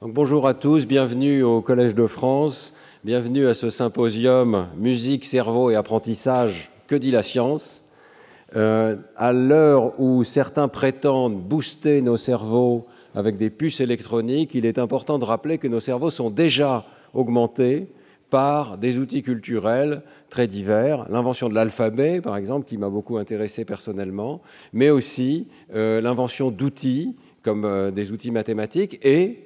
Donc, bonjour à tous, bienvenue au Collège de France, bienvenue à ce symposium Musique, cerveau et apprentissage, que dit la science? À l'heure où certains prétendent booster nos cerveaux avec des puces électroniques, il est important de rappeler que nos cerveaux sont déjà augmentés par des outils culturels très divers, l'invention de l'alphabet, par exemple, qui m'a beaucoup intéressé personnellement, mais aussi l'invention d'outils, comme des outils mathématiques, et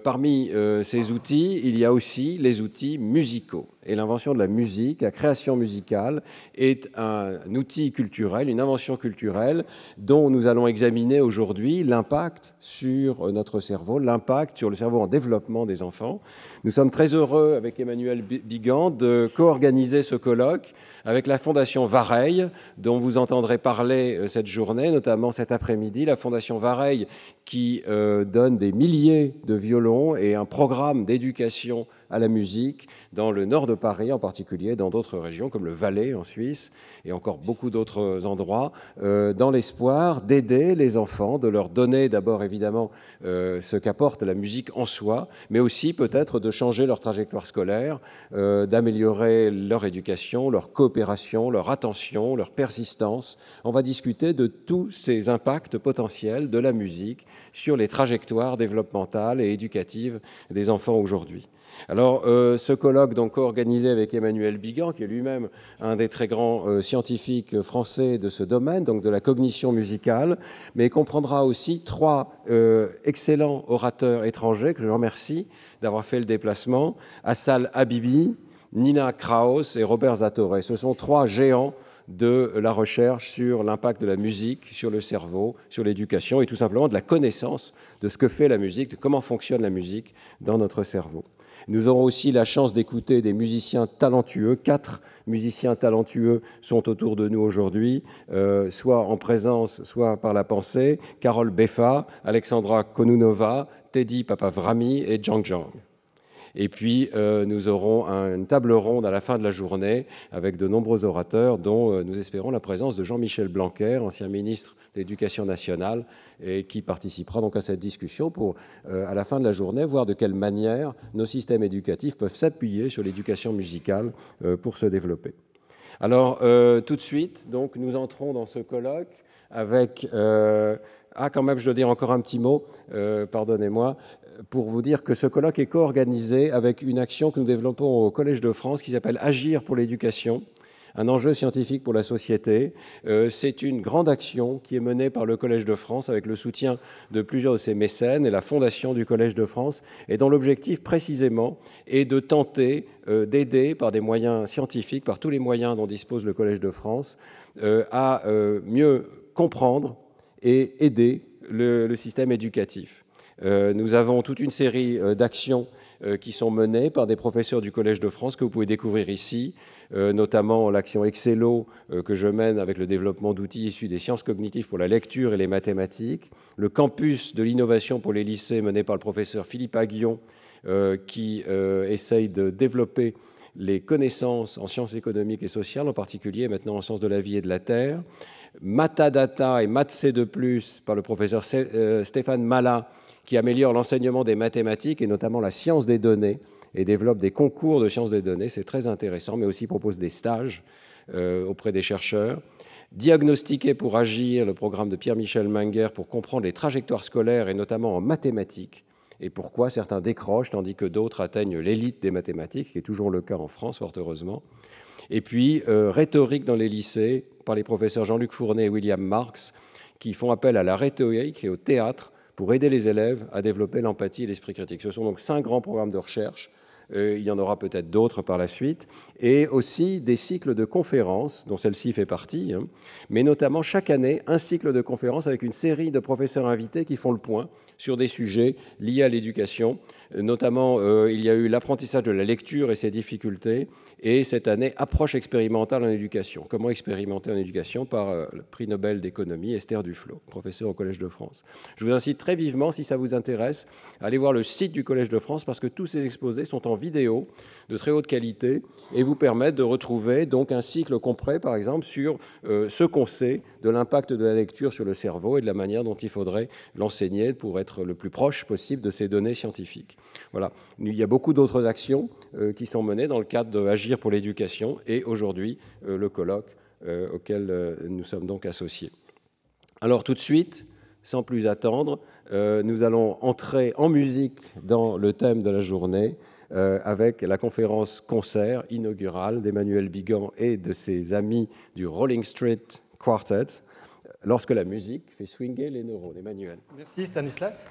parmi ces outils, il y a aussi les outils musicaux. Et l'invention de la musique, la création musicale, est un outil culturel, une invention culturelle dont nous allons examiner aujourd'hui l'impact sur notre cerveau, l'impact sur le cerveau en développement des enfants. Nous sommes très heureux, avec Emmanuel Bigand, de co-organiser ce colloque avec la Fondation Vareille, dont vous entendrez parler cette journée, notamment cet après-midi. La Fondation Vareille qui donne des milliers de violons et un programme d'éducation à la musique dans le nord de Paris, en particulier dans d'autres régions comme le Valais en Suisse et encore beaucoup d'autres endroits, dans l'espoir d'aider les enfants, de leur donner d'abord évidemment ce qu'apporte la musique en soi, mais aussi peut-être de changer leur trajectoire scolaire, d'améliorer leur éducation, leur coopération, leur attention, leur persistance. On va discuter de tous ces impacts potentiels de la musique sur les trajectoires développementales et éducatives des enfants aujourd'hui. Alors, ce colloque, donc co-organisé avec Emmanuel Bigand, qui est lui-même un des très grands scientifiques français de ce domaine, donc de la cognition musicale, mais comprendra aussi trois excellents orateurs étrangers, que je remercie d'avoir fait le déplacement, Assal Habibi, Nina Kraus et Robert Zatorre. Ce sont trois géants de la recherche sur l'impact de la musique sur le cerveau, sur l'éducation et tout simplement de la connaissance de ce que fait la musique, de comment fonctionne la musique dans notre cerveau. Nous aurons aussi la chance d'écouter des musiciens talentueux. 4 musiciens talentueux sont autour de nous aujourd'hui, soit en présence, soit par la pensée. Carole Beffa, Alexandra Konunova, Teddy Papavrami et Zhang Zhang. Et puis, nous aurons une table ronde à la fin de la journée avec de nombreux orateurs, dont nous espérons la présence de Jean-Michel Blanquer, ancien ministre de l'Éducation nationale, et qui participera donc à cette discussion pour, à la fin de la journée, voir de quelle manière nos systèmes éducatifs peuvent s'appuyer sur l'éducation musicale pour se développer. Alors, tout de suite, donc, nous entrons dans ce colloque avec... quand même, je dois dire encore un petit mot, pardonnez-moi, pour vous dire que ce colloque est co-organisé avec une action que nous développons au Collège de France qui s'appelle « Agir pour l'éducation », un enjeu scientifique pour la société. C'est une grande action qui est menée par le Collège de France avec le soutien de plusieurs de ses mécènes et la Fondation du Collège de France, et dont l'objectif précisément est de tenter d'aider par des moyens scientifiques, par tous les moyens dont dispose le Collège de France, à mieux comprendre et aider le système éducatif. Nous avons toute une série d'actions qui sont menées par des professeurs du Collège de France que vous pouvez découvrir ici, notamment l'action Excello que je mène avec le développement d'outils issus des sciences cognitives pour la lecture et les mathématiques, le campus de l'innovation pour les lycées mené par le professeur Philippe Aguillon qui essaye de développer les connaissances en sciences économiques et sociales, en particulier maintenant en sciences de la vie et de la terre, Matadata et Mathc2+, par le professeur Stéphane Mala, qui améliore l'enseignement des mathématiques et notamment la science des données et développe des concours de sciences des données. C'est très intéressant, mais aussi propose des stages auprès des chercheurs. Diagnostiquer pour agir, le programme de Pierre-Michel Menger pour comprendre les trajectoires scolaires et notamment en mathématiques et pourquoi certains décrochent tandis que d'autres atteignent l'élite des mathématiques, ce qui est toujours le cas en France, fort heureusement. Et puis, rhétorique dans les lycées par les professeurs Jean-Luc Fournet et William Marx, qui font appel à la rhétorique et au théâtre pour aider les élèves à développer l'empathie et l'esprit critique. Ce sont donc 5 grands programmes de recherche. Il y en aura peut-être d'autres par la suite. Et aussi des cycles de conférences, dont celle-ci fait partie, mais notamment chaque année, un cycle de conférences avec une série de professeurs invités qui font le point sur des sujets liés à l'éducation. Notamment, il y a eu l'apprentissage de la lecture et ses difficultés, et cette année, approche expérimentale en éducation. Comment expérimenter en éducation par le prix Nobel d'économie, Esther Duflo, professeur au Collège de France. Je vous incite très vivement, si ça vous intéresse, à aller voir le site du Collège de France, parce que tous ces exposés sont en en vidéo de très haute qualité et vous permettre de retrouver donc un cycle complet, par exemple, sur ce qu'on sait de l'impact de la lecture sur le cerveau et de la manière dont il faudrait l'enseigner pour être le plus proche possible de ces données scientifiques. Voilà. Il y a beaucoup d'autres actions qui sont menées dans le cadre d'Agir pour l'éducation et aujourd'hui le colloque auquel nous sommes donc associés. Alors tout de suite, sans plus attendre, nous allons entrer en musique dans le thème de la journée avec la conférence-concert inaugurale d'Emmanuel Bigan et de ses amis du Rolling Street Quartet, lorsque la musique fait swinger les neurones. Emmanuel. Merci Stanislas.